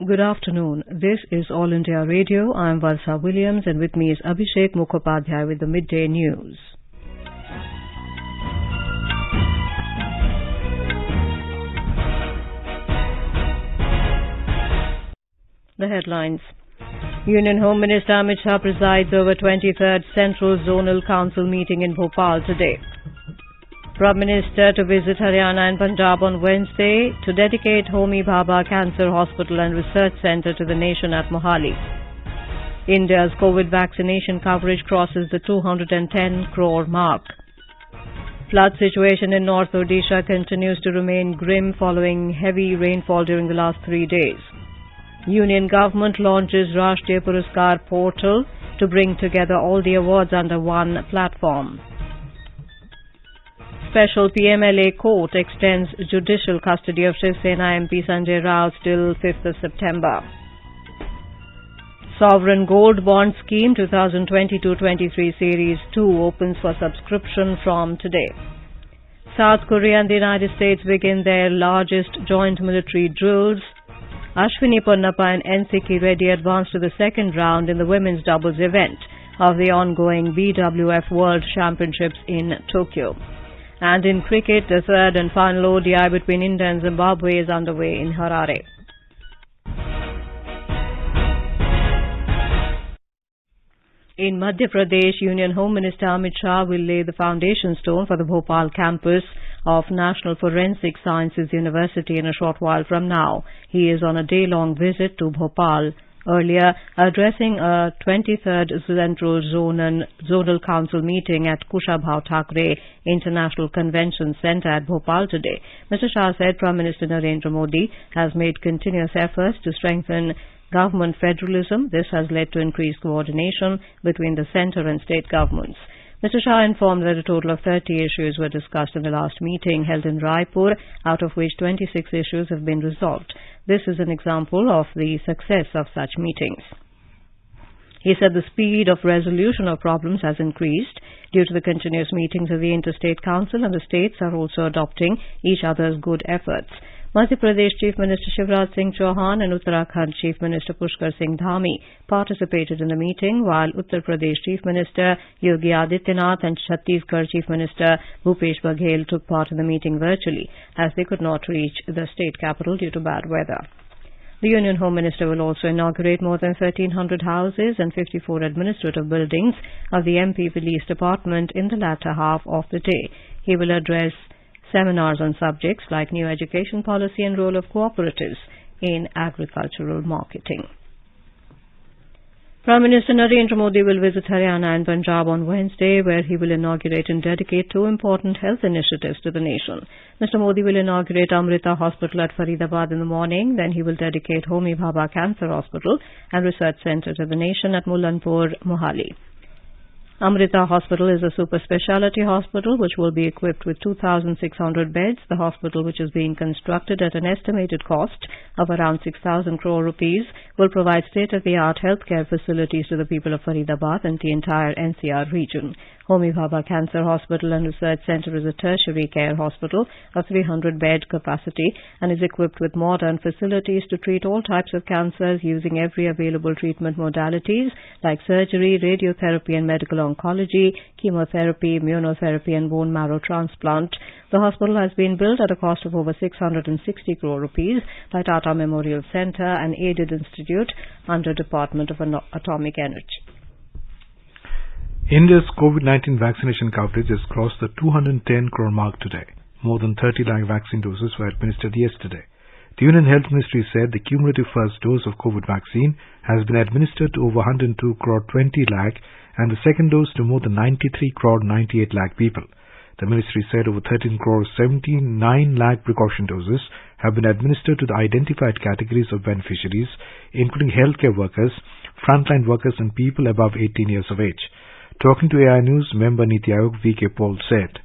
Good afternoon. This is All India Radio. I am Varsa Williams and with me is Abhishek Mukhopadhyay with the Midday News. The headlines. Union Home Minister Amit Shah presides over 23rd Central Zonal Council meeting in Bhopal today. Prime Minister to visit Haryana and Punjab on Wednesday to dedicate Homibaba Cancer Hospital and Research Centre to the nation at Mohali. India's COVID vaccination coverage crosses the 210 crore mark. Flood situation in North Odisha continues to remain grim following heavy rainfall during the last 3 days. Union government launches Rashtriya Puraskar portal to bring together all the awards under one platform. Special PMLA court extends judicial custody of Shiv Sena MP Sanjay Rao till 5th of September. Sovereign Gold Bond Scheme 2022-23 Series 2 opens for subscription from today. South Korea and the United States begin their largest joint military drills. Ashwini Ponnappa and NCK Reddy advanced to the second round in the women's doubles event of the ongoing BWF World Championships in Tokyo. And in cricket, the third and final ODI between India and Zimbabwe is underway in Harare. In Madhya Pradesh, Union Home Minister Amit Shah will lay the foundation stone for the Bhopal campus of National Forensic Sciences University in a short while from now. He is on a day-long visit to Bhopal. Earlier, addressing a 23rd Central Zonal Council meeting at Kushabhav Thackeray International Convention Centre at Bhopal today, Mr. Shah said Prime Minister Narendra Modi has made continuous efforts to strengthen government federalism. This has led to increased coordination between the centre and state governments. Mr. Shah informed that a total of 30 issues were discussed in the last meeting held in Raipur, out of which 26 issues have been resolved. This is an example of the success of such meetings. He said the speed of resolution of problems has increased due to the continuous meetings of the Interstate Council, and the states are also adopting each other's good efforts. Madhya Pradesh Chief Minister Shivraj Singh Chauhan and Uttarakhand Chief Minister Pushkar Singh Dhami participated in the meeting, while Uttar Pradesh Chief Minister Yogi Adityanath and Chhattisgarh Chief Minister Bhupesh Baghel took part in the meeting virtually, as they could not reach the state capital due to bad weather. The Union Home Minister will also inaugurate more than 1,300 houses and 54 administrative buildings of the MP Police Department in the latter half of the day. He will address seminars on subjects like new education policy and role of cooperatives in agricultural marketing. Prime Minister Narendra Modi will visit Haryana and Punjab on Wednesday, where he will inaugurate and dedicate two important health initiatives to the nation. Mr. Modi will inaugurate Amrita Hospital at Faridabad in the morning. Then he will dedicate Homibaba Cancer Hospital and Research Centre to the nation at Mullanpur, Mohali. Amrita Hospital is a super speciality hospital which will be equipped with 2,600 beds. The hospital, which is being constructed at an estimated cost of around 6,000 crore rupees, will provide state-of-the-art healthcare facilities to the people of Faridabad and the entire NCR region. Homibaba Cancer Hospital and Research Centre is a tertiary care hospital of 300-bed capacity and is equipped with modern facilities to treat all types of cancers using every available treatment modalities like surgery, radiotherapy and medical oncology, chemotherapy, immunotherapy and bone marrow transplant. The hospital has been built at a cost of over 660 crore rupees by Tata Memorial Centre, an aided institute under Department of Atomic Energy. India's COVID-19 vaccination coverage has crossed the 210 crore mark today. More than 30 lakh vaccine doses were administered yesterday. The Union Health Ministry said the cumulative first dose of COVID vaccine has been administered to over 102 crore 20 lakh and the second dose to more than 93 crore 98 lakh people. The ministry said over 13 crore 79 lakh precaution doses have been administered to the identified categories of beneficiaries, including healthcare workers, frontline workers and people above 18 years of age. Talking to AI News, member Niti Aayog V.K. Paul said,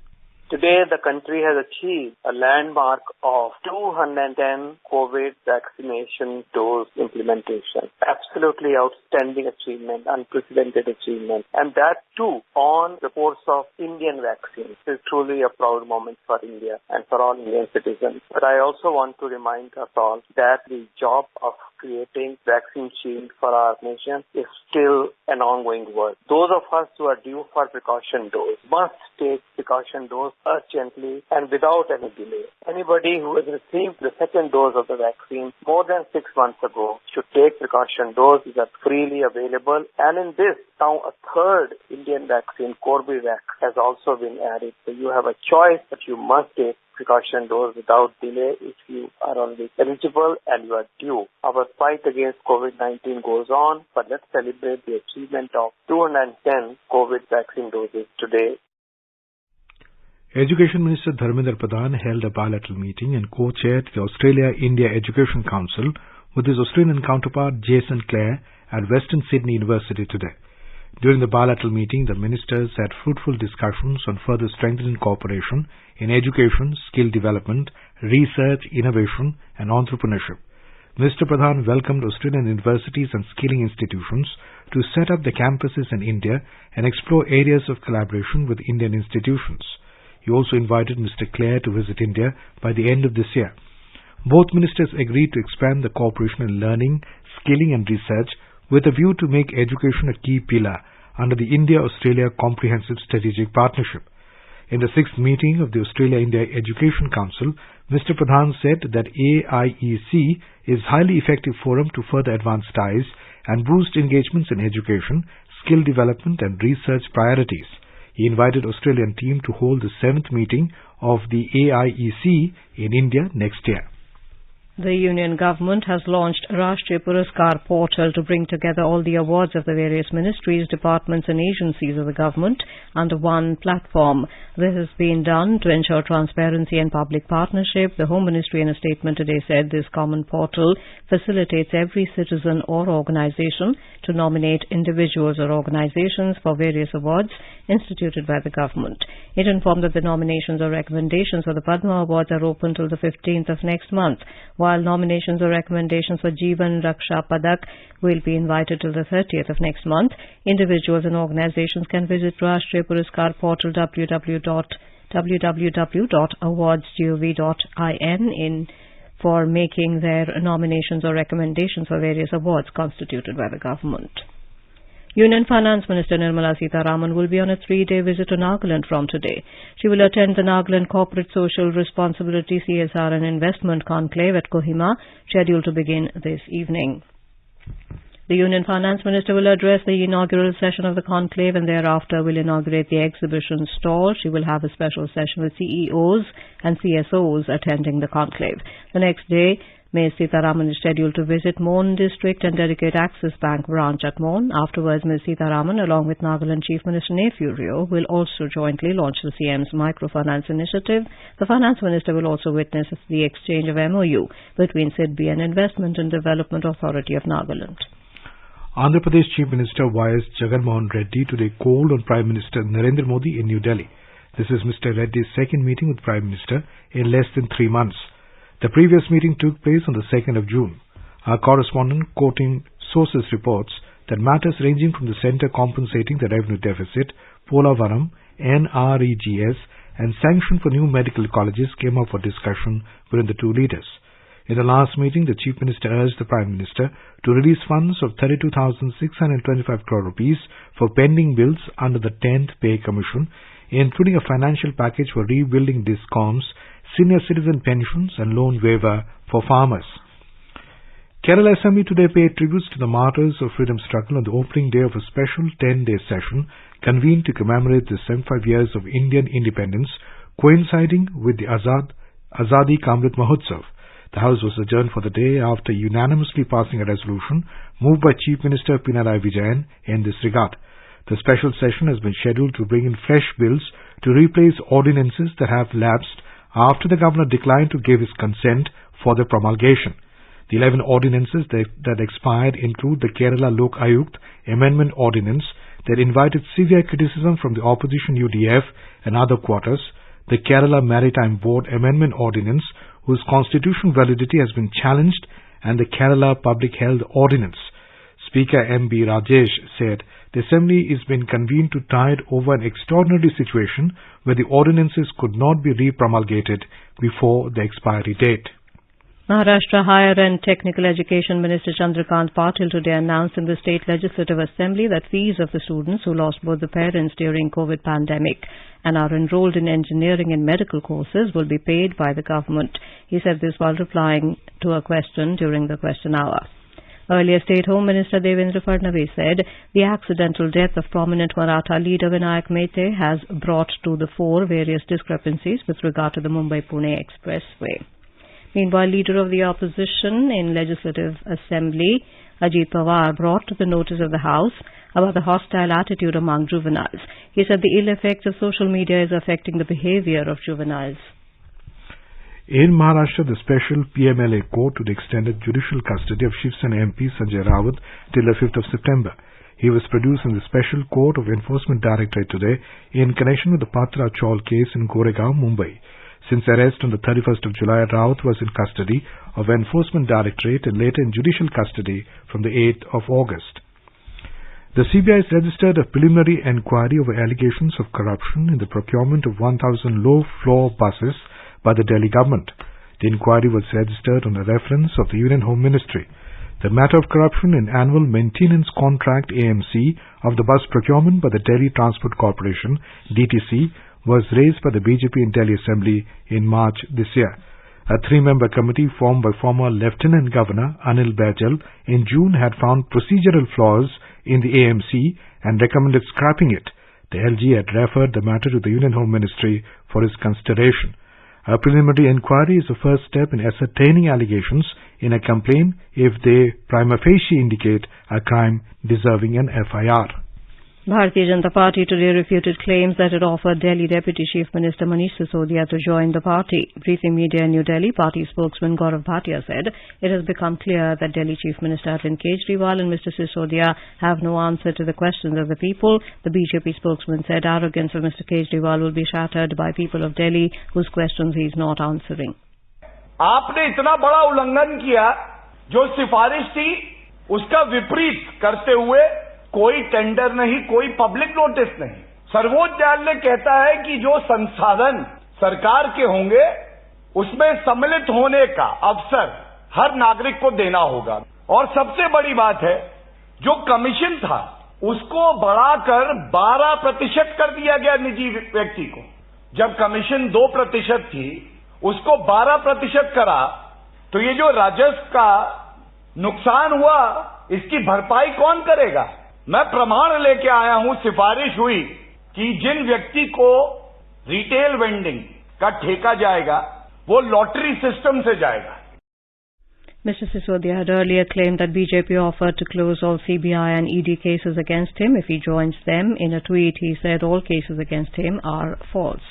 Today, the country has achieved a landmark of 210 COVID vaccination dose implementation. Absolutely outstanding achievement, unprecedented achievement. And that too on the course of Indian vaccines. This is truly a proud moment for India and for all Indian citizens. But I also want to remind us all that the job of creating vaccine shield for our nation is still an ongoing work. Those of us who are due for precaution dose must take precaution dose urgently and without any delay. Anybody who has received the second dose of the vaccine more than 6 months ago should take precaution dose. These are freely available. And in this, now a third Indian vaccine, Corbevax, has also been added. So you have a choice that you must take precaution dose without delay if you are already eligible and you are due. Our fight against COVID-19 goes on, but let's celebrate the achievement of 210 COVID vaccine doses today. Education Minister Dharmendra Pradhan held a bilateral meeting and co-chaired the Australia-India Education Council with his Australian counterpart Jason Clare at Western Sydney University today. During the bilateral meeting, the ministers had fruitful discussions on further strengthening cooperation in education, skill development, research, innovation and entrepreneurship. Mr. Pradhan welcomed Australian universities and skilling institutions to set up the campuses in India and explore areas of collaboration with Indian institutions. He also invited Mr. Clare to visit India by the end of this year. Both ministers agreed to expand the cooperation in learning, skilling and research with a view to make education a key pillar under the India-Australia Comprehensive Strategic Partnership. In the 6th meeting of the Australia-India Education Council, Mr. Pradhan said that AIEC is a highly effective forum to further advance ties and boost engagements in education, skill development and research priorities. He invited Australian team to hold the 7th meeting of the AIEC in India next year. The Union Government has launched Rashtriya Puraskar portal to bring together all the awards of the various ministries, departments and agencies of the government under one platform. This has been done to ensure transparency and public partnership. The Home Ministry in a statement today said this common portal facilitates every citizen or organization to nominate individuals or organizations for various awards instituted by the government. It informed that the nominations or recommendations for the Padma Awards are open till the 15th of next month, while nominations or recommendations for Jeevan Raksha Padak will be invited till the 30th of next month. Individuals and organizations can visit Rashtriya Puraskar portal www.awards.gov.in for making their nominations or recommendations for various awards constituted by the government. Union Finance Minister Nirmala Sitharaman will be on a 3-day visit to Nagaland from today. She will attend the Nagaland Corporate Social Responsibility CSR and Investment Conclave at Kohima, scheduled to begin this evening. The Union Finance Minister will address the inaugural session of the conclave and thereafter will inaugurate the exhibition stall. She will have a special session with CEOs and CSOs attending the conclave. The next day, Ms. Sitharaman is scheduled to visit Mon District and dedicate Axis Bank branch at Mon. Afterwards, Ms. Sitharaman, along with Nagaland Chief Minister Nefurio, will also jointly launch the CM's Microfinance Initiative. The Finance Minister will also witness the exchange of MOU between SIDBI and Investment and Development Authority of Nagaland. Andhra Pradesh Chief Minister Y.S. Jagannath Reddy today called on Prime Minister Narendra Modi in New Delhi. This is Mr. Reddy's second meeting with Prime Minister in less than 3 months. The previous meeting took place on the 2nd of June. Our correspondent, quoting sources, reports that matters ranging from the centre compensating the revenue deficit, Polavaram, NREGS and sanction for new medical colleges came up for discussion between the two leaders. In the last meeting, the Chief Minister urged the Prime Minister to release funds of 32,625 crore rupees for pending bills under the 10th Pay Commission, including a financial package for rebuilding DISCOMs, senior citizen pensions and loan waiver for farmers. Kerala Assembly today paid tributes to the martyrs of freedom struggle on the opening day of a special 10-day session convened to commemorate the 75 years of Indian independence, coinciding with the Azadi Ka Amrit Mahotsav. The House was adjourned for the day after unanimously passing a resolution moved by Chief Minister Pinarayi Vijayan in this regard. The special session has been scheduled to bring in fresh bills to replace ordinances that have lapsed after the Governor declined to give his consent for their promulgation. The 11 ordinances that expired include the Kerala Lok Ayukt Amendment Ordinance that invited severe criticism from the opposition UDF and other quarters, the Kerala Maritime Board Amendment Ordinance, whose constitutional validity has been challenged, and the Kerala Public Health Ordinance. Speaker M.B. Rajesh said the Assembly is being convened to tide over an extraordinary situation where the ordinances could not be re-promulgated before the expiry date. Maharashtra Higher and Technical Education Minister Chandrakant Patil today announced in the State Legislative Assembly that fees of the students who lost both the parents during COVID pandemic and are enrolled in engineering and medical courses will be paid by the government. He said this while replying to a question during the question hour. Earlier, State Home Minister Devendra Fadnavis said the accidental death of prominent Maratha leader Vinayak Mete has brought to the fore various discrepancies with regard to the Mumbai-Pune Expressway. Meanwhile, Leader of the Opposition in Legislative Assembly, Ajit Pawar, brought to the notice of the House about the hostile attitude among juveniles. He said the ill effects of social media is affecting the behavior of juveniles. In Maharashtra, the special PMLA court would extended judicial custody of Shiv Sena MP Sanjay Rawat till the 5th of September. He was produced in the Special Court of Enforcement Directorate today in connection with the Patra Chaul case in Goregaon, Mumbai. Since arrest on the 31st of July, Rawat was in custody of Enforcement Directorate and later in judicial custody from the 8th of August. The CBI has registered a preliminary inquiry over allegations of corruption in the procurement of 1,000 low-floor buses by the Delhi government. The inquiry was registered on a reference of the Union Home Ministry. The matter of corruption in annual maintenance contract AMC of the bus procurement by the Delhi Transport Corporation DTC was raised by the BJP in Delhi Assembly in March this year. A three-member committee formed by former Lieutenant Governor Anil Baijal in June had found procedural flaws in the AMC and recommended scrapping it. The LG had referred the matter to the Union Home Ministry for its consideration. A preliminary inquiry is the first step in ascertaining allegations in a complaint if they prima facie indicate a crime deserving an FIR. Bharatiya Janata Party today refuted claims that it offered Delhi Deputy Chief Minister Manish Sisodia to join the party. Briefing media in New Delhi, party spokesman Gaurav Bhatia said it has become clear that Delhi Chief Minister Arvind Kejriwal and Mr. Sisodia have no answer to the questions of the people. The BJP spokesman said arrogance of Mr. Kejriwal will be shattered by people of Delhi whose questions he is not answering. आपने इतना बड़ा उल्लंघन किया जो सिफारिश थी उसका विपरीत करते हुए कोई टेंडर नहीं, कोई पब्लिक नोटिस नहीं। सर्वोच्च न्यायालय कहता है कि जो संसाधन सरकार के होंगे उसमें सम्मिलित होने का अवसर हर नागरिक को देना होगा। और सबसे बड़ी बात है जो कमीशन था उसको बढ़ाकर 12% कर दिया गया निजी व्यक्ति को। जब कमीशन 2% थी उसको 12% करा तो ये जो राजस्व का नुकसान हुआ इसकी भरपाई कौन करेगा? मैं प्रमाण लेके आया हूं, सिफारिश हुई कि जिन व्यक्ति को रिटेल वेंडिंग का ठेका जाएगा वो लॉटरी सिस्टम से जाएगा। Mr. Sisodia had earlier claimed that BJP offered to close all CBI and ED cases against him if he joins them. In a tweet, he said all cases against him are false.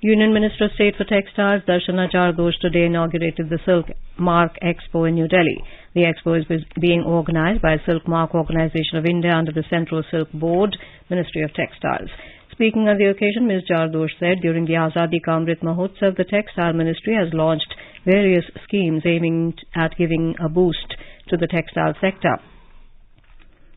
Union Minister of State for Textiles Darshana Jardosh today inaugurated the Silk Mark Expo in New Delhi. The expo is being organized by Silk Mark Organization of India under the Central Silk Board, Ministry of Textiles. Speaking on the occasion, Ms. Jardosh said during the Azadi Ka Amrit Mahotsav, the Textile Ministry has launched various schemes aiming at giving a boost to the textile sector.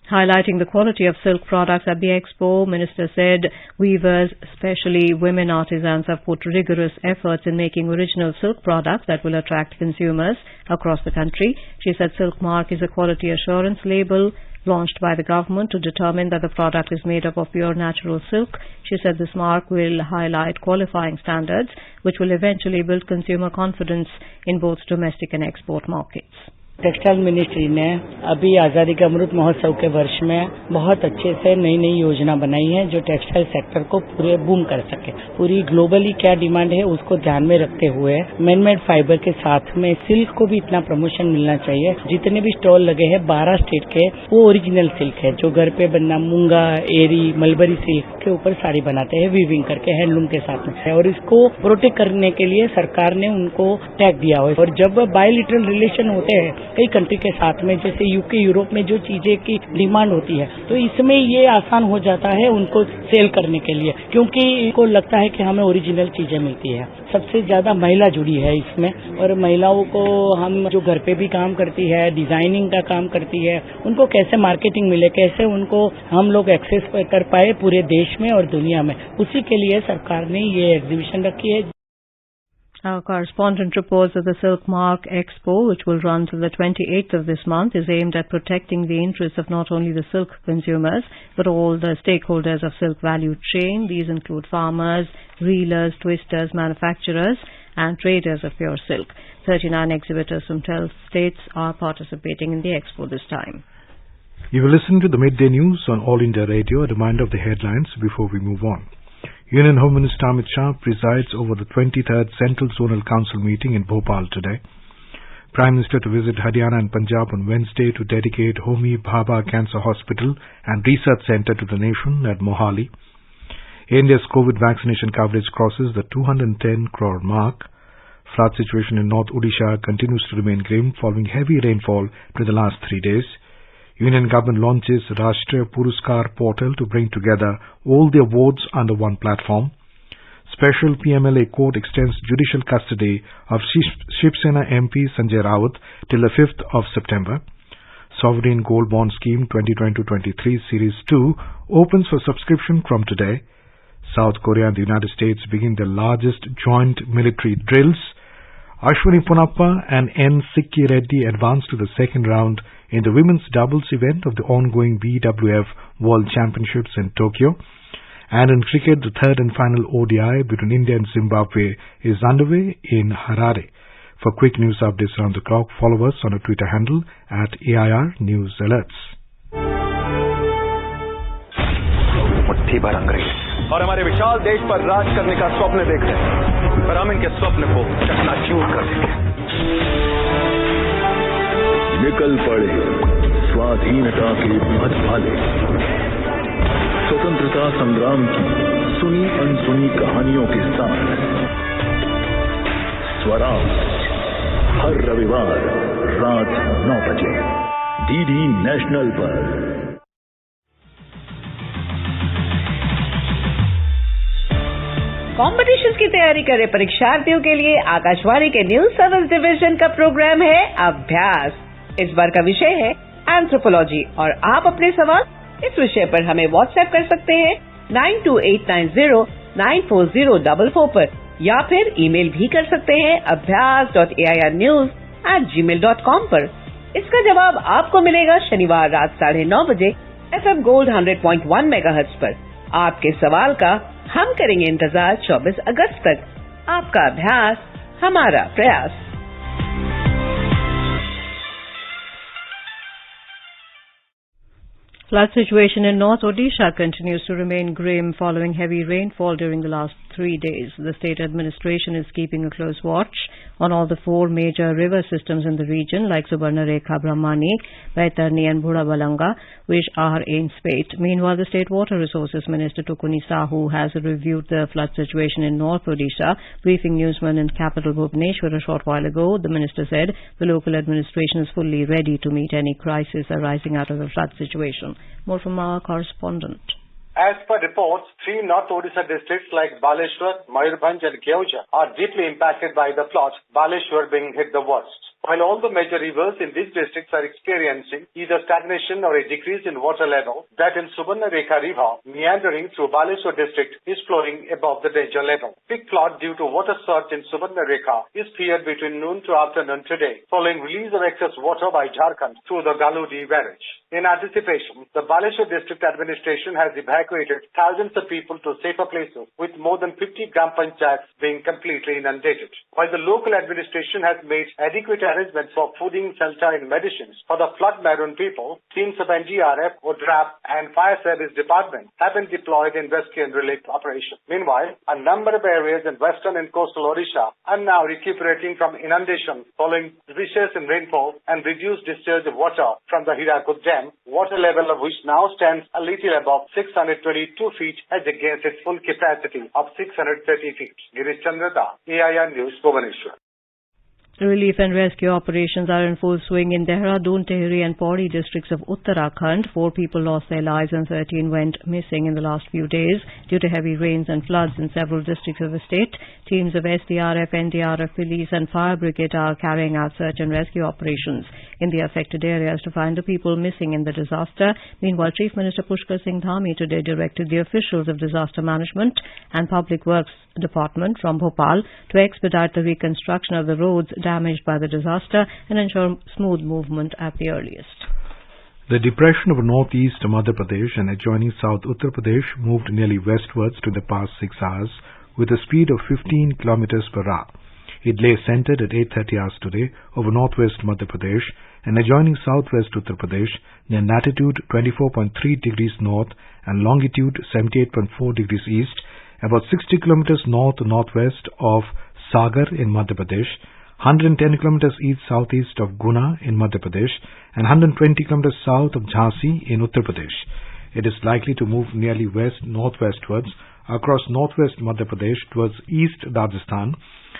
Highlighting the quality of silk products at the expo, Minister said weavers, especially women artisans, have put rigorous efforts in making original silk products that will attract consumers across the country. She said Silk Mark is a quality assurance label launched by the government to determine that the product is made up of pure natural silk. She said this mark will highlight qualifying standards which will eventually build consumer confidence in both domestic and export markets. Textile ministry ने अभी आज़ादी का अमृत महोत्सव के वर्ष में बहुत अच्छे से नई नई योजना बनाई है जो टेक्सटाइल सेक्टर को पूरे बूम कर सके। पूरी ग्लोबली क्या डिमांड है उसको ध्यान में रखते हुए मैनमेड फाइबर के साथ में सिल्क को भी इतना प्रमोशन मिलना चाहिए। जितने भी स्टॉल लगे हैं 12 स्टेट के वो ओरिजिनल सिल्क है जो घर पे बनना मूंगा, एरी, मलबरी सिल्क के ऊपर साड़ी बनाते हैं वीविंग करके हैंडलूम के साथ में। और इसको प्रोटेक्ट करने के लिए सरकार ने उनको टैग दिया हुआ है और जब बायलैटरल रिलेशन होते हैं कई कंट्री के साथ में, जैसे यूके यूरोप में जो चीजें की डिमांड होती है, तो इसमें ये आसान हो जाता है उनको सेल करने के लिए, क्योंकि इनको लगता है कि हमें ओरिजिनल चीजें मिलती है। सबसे ज्यादा महिला जुड़ी है इसमें, और महिलाओं को हम जो घर पे भी काम करती है, डिजाइनिंग का काम करती है, उनको कैसे मार्केटिंग मिले, कैसे उनको हम लोग एक्सेस कर पाए पूरे देश में और दुनिया में, उसी के लिए सरकार ने ये एग्जीबिशन रखी है। Our correspondent reports that the Silk Mark Expo, which will run till the 28th of this month, is aimed at protecting the interests of not only the silk consumers, but all the stakeholders of silk value chain. These include farmers, reelers, twisters, manufacturers, and traders of pure silk. 39 exhibitors from 12 states are participating in the expo this time. You will listen to the Midday News on All India Radio. A reminder of the headlines before we move on. Union Home Minister Amit Shah presides over the 23rd Central Zonal Council meeting in Bhopal today. Prime Minister to visit Haryana and Punjab on Wednesday to dedicate Homibaba Cancer Hospital and Research Centre to the nation at Mohali. India's COVID vaccination coverage crosses the 210 crore mark. Flood situation in North Odisha continues to remain grim following heavy rainfall during the last 3 days. Union government launches Rashtriya Puruskar portal to bring together all the awards under one platform. Special PMLA court extends judicial custody of Shiv Sena MP Sanjay Raut till the 5th of September. Sovereign Gold Bond Scheme 2020-23 Series 2 opens for subscription from today. South Korea and the United States begin their largest joint military drills. Ashwini Ponappa and N. Sikki Reddy advance to the second round in the women's doubles event of the ongoing BWF World Championships in Tokyo. And in cricket, the third and final ODI between India and Zimbabwe is underway in Harare. For quick news updates around the clock, follow us on our Twitter handle at AIR News Alerts. मुट्ठी भर अंग्रेज और हमारे विशाल देश पर राज करने का स्वप्न देखते हैं, पर हम इनके स्वप्न को चकनाचूर कर देंगे। निकल पड़े स्वाधीनता के पथ वाले, स्वतंत्रता संग्राम की सुनी अनसुनी कहानियों के साथ स्वराज हर रविवार रात 9 बजे डीडी नेशनल पर। कॉम्पिटिशन की तैयारी कर रहे परीक्षार्थियों के लिए आकाशवाणी के न्यूज सर्विस डिवीजन का प्रोग्राम है अभ्यास। इस बार का विषय है एंथ्रोपोलॉजी और आप अपने सवाल इस विषय पर हमें व्हाट्सएप कर सकते हैं 9289094044 पर, या फिर ईमेल भी कर सकते हैं abhyas.airnews@gmail.com पर। इसका जवाब आपको मिलेगा शनिवार रात 9:30 बजे FM गोल्ड 100.1 मेगाहर्ट्ज पर। आपके सवाल का हम करेंगे इंतजार 24 अगस्त तक। आपका अभ्यास हमारा प्रयास। Flood situation in North Odisha continues to remain grim following heavy rainfall during the last 3 days. The state administration is keeping a close watch on all the 4 major river systems in the region like Subarnarekha, Brahmani, Baitarni and Bhudabalanga, which are in spate. Meanwhile, the State Water Resources Minister Tukuni Sahu has reviewed the flood situation in North Odisha, briefing newsmen in capital Bhubaneswar a short while ago. The minister said the local administration is fully ready to meet any crisis arising out of the flood situation. More from our correspondent. As per reports, 3 North Odisha districts like Baleshwar, Mayurbhanj and Keoja are deeply impacted by the floods, Baleshwar being hit the worst. While all the major rivers in these districts are experiencing either stagnation or a decrease in water level, that in Subarnarekha River, meandering through Baleshwar district, is flowing above the danger level. Big flood due to water surge in Subarnarekha is feared between noon to afternoon today, following release of excess water by Jharkhand through the Galudi barrage. In anticipation, the Baleshwar district administration has evacuated thousands of people to safer places, with more than 50 Gram Panchayats being completely inundated. While the local administration has made adequate arrangements for fooding, shelter and medicines for the flood-maroon people, teams of NDRF, ODRAP and Fire Service Department have been deployed in rescue and relief operations. Meanwhile, a number of areas in western and coastal Odisha are now recuperating from inundation following vicious rainfall and reduced discharge of water from the Hirakud Dam, water level of which now stands a little above 622 feet as against its full capacity of 630 feet. Girish Chandrada, AIR News, Bhubaneswar. Relief and rescue operations are in full swing in Dehradun, Tehri and Pauri districts of Uttarakhand. 4 people lost their lives and 13 went missing in the last few days due to heavy rains and floods in several districts of the state. Teams of SDRF, NDRF, police and fire brigade are carrying out search and rescue operations in the affected areas to find the people missing in the disaster. Meanwhile, Chief Minister Pushkar Singh Dhami today directed the officials of Disaster Management and Public Works Department from Bhopal to expedite the reconstruction of the roads damaged by the disaster and ensure smooth movement at the earliest. The depression over northeast Madhya Pradesh and adjoining south Uttar Pradesh moved nearly westwards in the past 6 hours with a speed of 15 kilometers per hour. It lay centered at 8:30 hours today over northwest Madhya Pradesh and adjoining southwest Uttar Pradesh near latitude 24.3 degrees north and longitude 78.4 degrees east, about 60 kilometers north-northwest of Sagar in Madhya Pradesh, 110 kilometers east-southeast of Guna in Madhya Pradesh, and 120 kilometers south of Jhansi in Uttar Pradesh. It is likely to move nearly west-northwestwards across northwest Madhya Pradesh towards east Rajasthan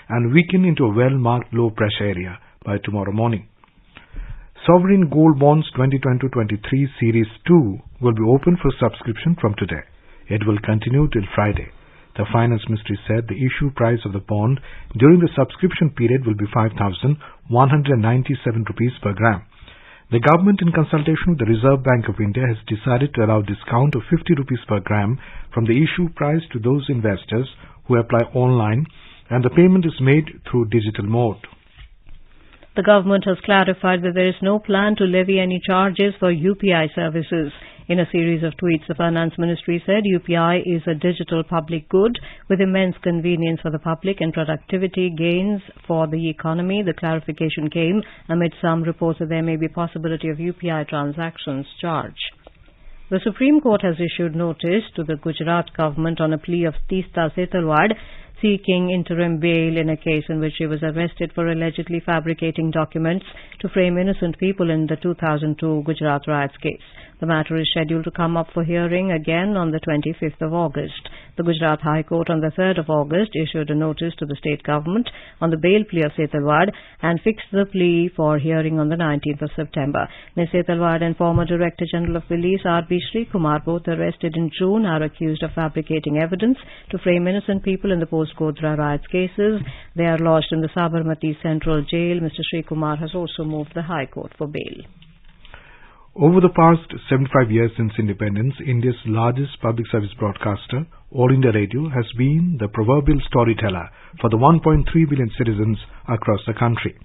and weaken into a well-marked low-pressure area by tomorrow morning. Sovereign Gold Bonds 2022-23 Series 2 will be open for subscription from today. It will continue till Friday. The Finance Ministry said the issue price of the bond during the subscription period will be 5,197 rupees per gram. The government, in consultation with the Reserve Bank of India, has decided to allow discount of 50 rupees per gram from the issue price to those investors who apply online, and the payment is made through digital mode. The government has clarified that there is no plan to levy any charges for UPI services. In a series of tweets, the Finance Ministry said UPI is a digital public good with immense convenience for the public and productivity gains for the economy. The clarification came amid some reports that there may be possibility of UPI transactions charge. The Supreme Court has issued notice to the Gujarat government on a plea of Teesta Setalwad seeking interim bail in a case in which he was arrested for allegedly fabricating documents to frame innocent people in the 2002 Gujarat riots case. The matter is scheduled to come up for hearing again on the 25th of August. The Gujarat High Court on the 3rd of August issued a notice to the state government on the bail plea of Setalwad and fixed the plea for hearing on the 19th of September. Ms. Setalwad and former Director General of Police R.B. Srikumar, both arrested in June, are accused of fabricating evidence to frame innocent people in the post-Godhra riots cases. They are lodged in the Sabarmati Central Jail. Mr. Srikumar has also moved the High Court for bail. Over the past 75 years since independence, India's largest public service broadcaster, All India Radio, has been the proverbial storyteller for the 1.3 billion citizens across the country.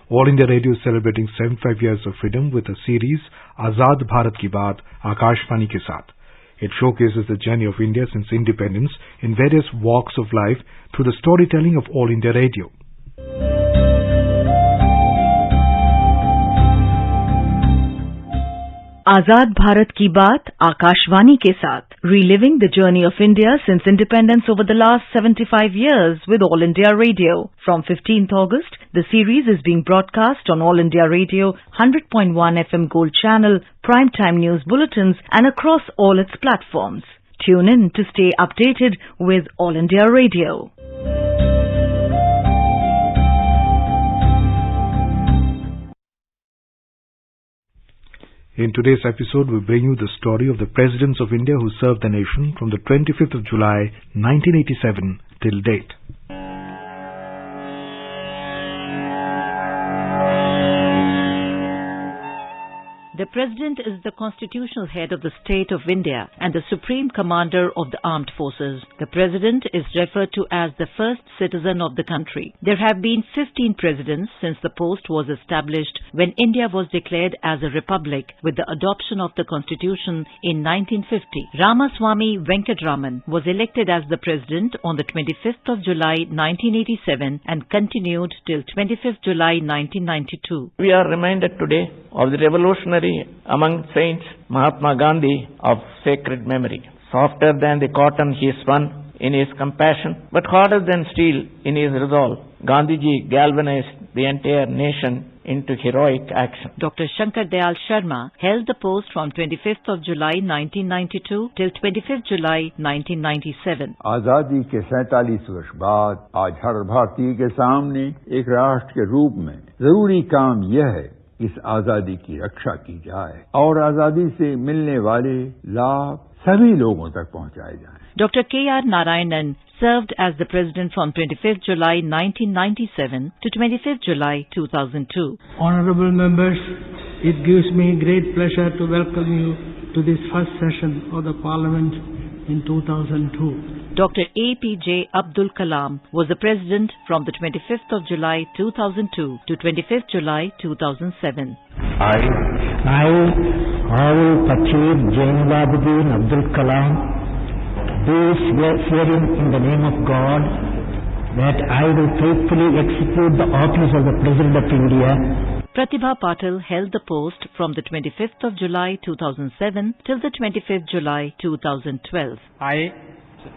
All India Radio is celebrating 75 years of freedom with a series, Azad Bharat Ki Baat, Akashvani Ke Saath. It showcases the journey of India since independence in various walks of life through the storytelling of All India Radio. आजाद भारत की बात आकाशवाणी के साथ, reliving the journey of India since independence over the last 75 years with All India Radio. From 15th August, the series is being broadcast on All India Radio, 100.1 FM Gold Channel, primetime news bulletins and across all its platforms. Tune in to stay updated with All India Radio. In today's episode, we bring you the story of the presidents of India who served the nation from the 25th of July 1987 till date. The President is the constitutional head of the state of India and the supreme commander of the armed forces. The President is referred to as the first citizen of the country. There have been 15 presidents since the post was established when India was declared as a republic with the adoption of the constitution in 1950. Ramaswamy Venkatraman was elected as the President on the 25th of July 1987 and continued till 25th July 1992. We are reminded today of the revolutionary among saints Mahatma Gandhi of sacred memory. Softer than the cotton he spun in his compassion, but harder than steel in his resolve, Gandhiji galvanized the entire nation into heroic action. Dr. Shankar Dayal Sharma held the post from 25th of July 1992 till 25th July 1997. आजादी के 47 वर्ष बाद आज हर भारतीय के सामने एक राष्ट्र के रूप में जरूरी काम यह है कि इस आजादी की रक्षा की जाए और आजादी से मिलने वाले लाभ सभी लोगों तक पहुंचाए जाएं। Dr. K.R. Narayanan served as the President from 25th July 1997 to 25th July 2002. Honorable members, it gives me great pleasure to welcome you to this first session of the Parliament in 2002. Dr. A.P.J. Abdul Kalam was the President from the 25th of July 2002 to 25th July 2007. I, Honorable Pachir Jainulabuddin Abdul Kalam, do swearing in the name of God that I will faithfully execute the office of the President of India. Pratibha Patil held the post from the 25th of July 2007 till the 25th July 2012. I,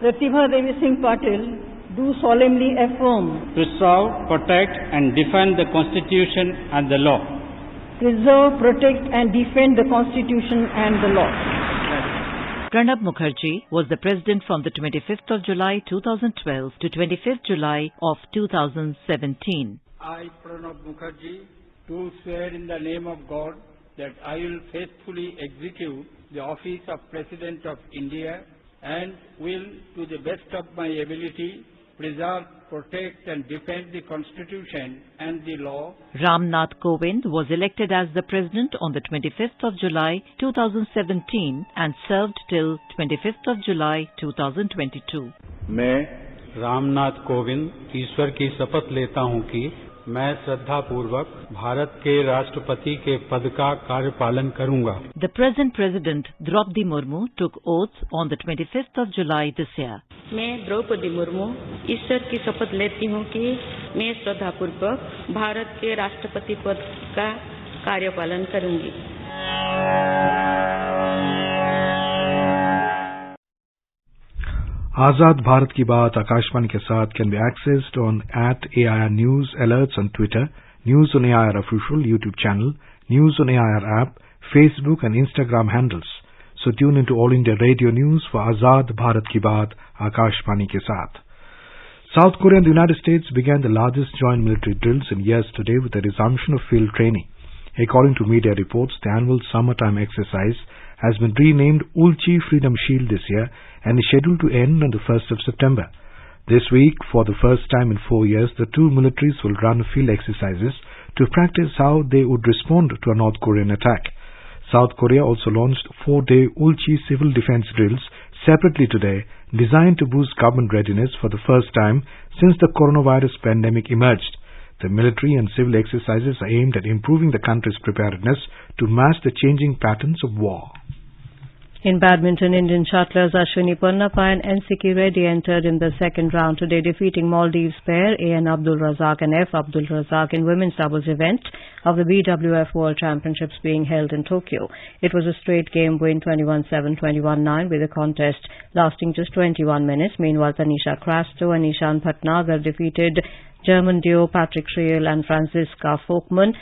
Pratibha Devi Singh Patil, do solemnly affirm to serve, protect and defend the Constitution and the law. Preserve, protect and defend the Constitution and the law. Pranab Mukherjee was the President from the 25th of July 2012 to 25th July of 2017. I, Pranab Mukherjee, do swear in the name of God that I will faithfully execute the office of President of India and will, to the best of my ability, preserve, protect and defend the Constitution and the law. Ram Nath Kovind was elected as the President on the 25th of July 2017 and served till 25th of July 2022. मैं रामनाथ कोविंद ईश्वर की शपथ लेता हूं कि मैं श्रद्धापूर्वक भारत के राष्ट्रपति के पद का कार्यपालन करूंगा. The present President Draupadi Murmu took oath on the 25th of July this year. मैं द्रौपदी मुर्मू ईश्वर की शपथ लेती हूं कि मैं श्रद्धापूर्वक भारत के राष्ट्रपति पद का कार्यपालन करूंगी. Azad Bharat Ki Baat Akashvani ke saath can be accessed on @AIR News Alerts on Twitter, News on AIR Official YouTube channel, News on AIR app, Facebook and Instagram handles. So tune into All India Radio News for Azad Bharat Ki Baat Akashvani ke saath. South Korea and the United States began the largest joint military drills in years today with the resumption of field training. According to media reports, the annual summertime exercise has been renamed Ulchi Freedom Shield this year and is scheduled to end on the 1st of September. This week, for the first time in 4 years, the two militaries will run field exercises to practice how they would respond to a North Korean attack. South Korea also launched 4-day Ulchi civil defense drills separately today, designed to boost government readiness for the first time since the coronavirus pandemic emerged. The military and civil exercises are aimed at improving the country's preparedness to match the changing patterns of war. In badminton, Indian shuttlers Ashwini Ponnappa and N.C.K. Reddy entered in the second round today, defeating Maldives pair A.N. Abdul Razak and F. Abdul Razak in women's doubles event of the BWF World Championships being held in Tokyo. It was a straight game win 21-7, 21-9 with the contest lasting just 21 minutes. Meanwhile, Tanisha Crasto and Ishan Bhatnagar defeated German duo Patrick Scheel and Franziska Folkman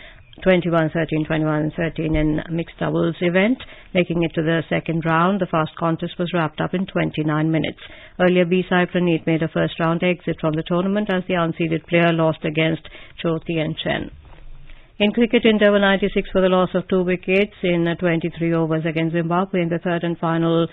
21-13, 21-13 in mixed doubles event, making it to the second round. The fast contest was wrapped up in 29 minutes. Earlier, B. Sai Praneeth made a first-round exit from the tournament as the unseeded player lost against Cho Tien Chen. In cricket, India were 96 for the loss of 2 wickets in 23 overs against Zimbabwe in the third and final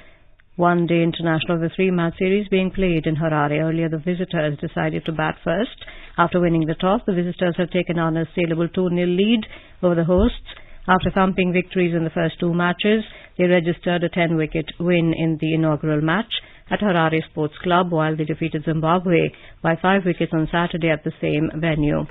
one-day international of the 3-match series being played in Harare. Earlier, the visitors decided to bat first. After winning the toss, the visitors have taken on a saleable 2-0 lead over the hosts. After thumping victories in the first 2 matches, they registered a 10-wicket win in the inaugural match at Harare Sports Club, while they defeated Zimbabwe by 5 wickets on Saturday at the same venue.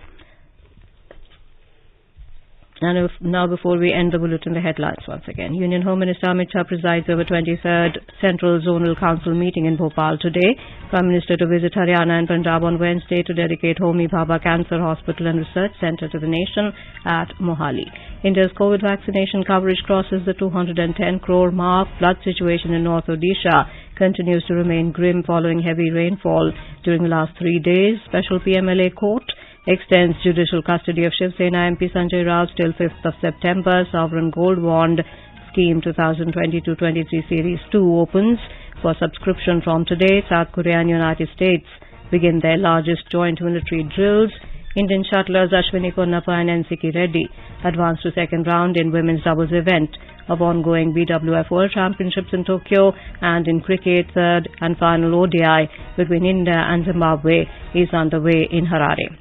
And now, before we end the bulletin, the headlines once again. Union Home Minister Amit Shah presides over 23rd Central Zonal Council meeting in Bhopal today. Prime Minister to visit Haryana and Punjab on Wednesday to dedicate Homibaba Cancer Hospital and Research Centre to the nation at Mohali. India's COVID vaccination coverage crosses the 210 crore mark. Flood situation in North Odisha continues to remain grim following heavy rainfall during the last 3 days. Special PMLA court extends judicial custody of Shiv Sena MP Sanjay Raut till 5th of September. Sovereign Gold Bond Scheme 2022-23 Series 2 opens for subscription from today. South Korea and United States begin their largest joint military drills. Indian shuttlers Ashwini Ponnappa and N.C.K. Reddy advanced to second round in women's doubles event of ongoing BWF World Championships in Tokyo. And in cricket, third and final ODI between India and Zimbabwe is underway in Harare.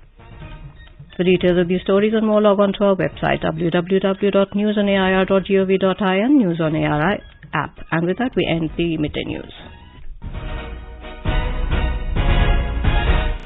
For details of these stories and more, log on to our website www.newsonair.gov.in, News on ARI app. And with that, we end the Midday News.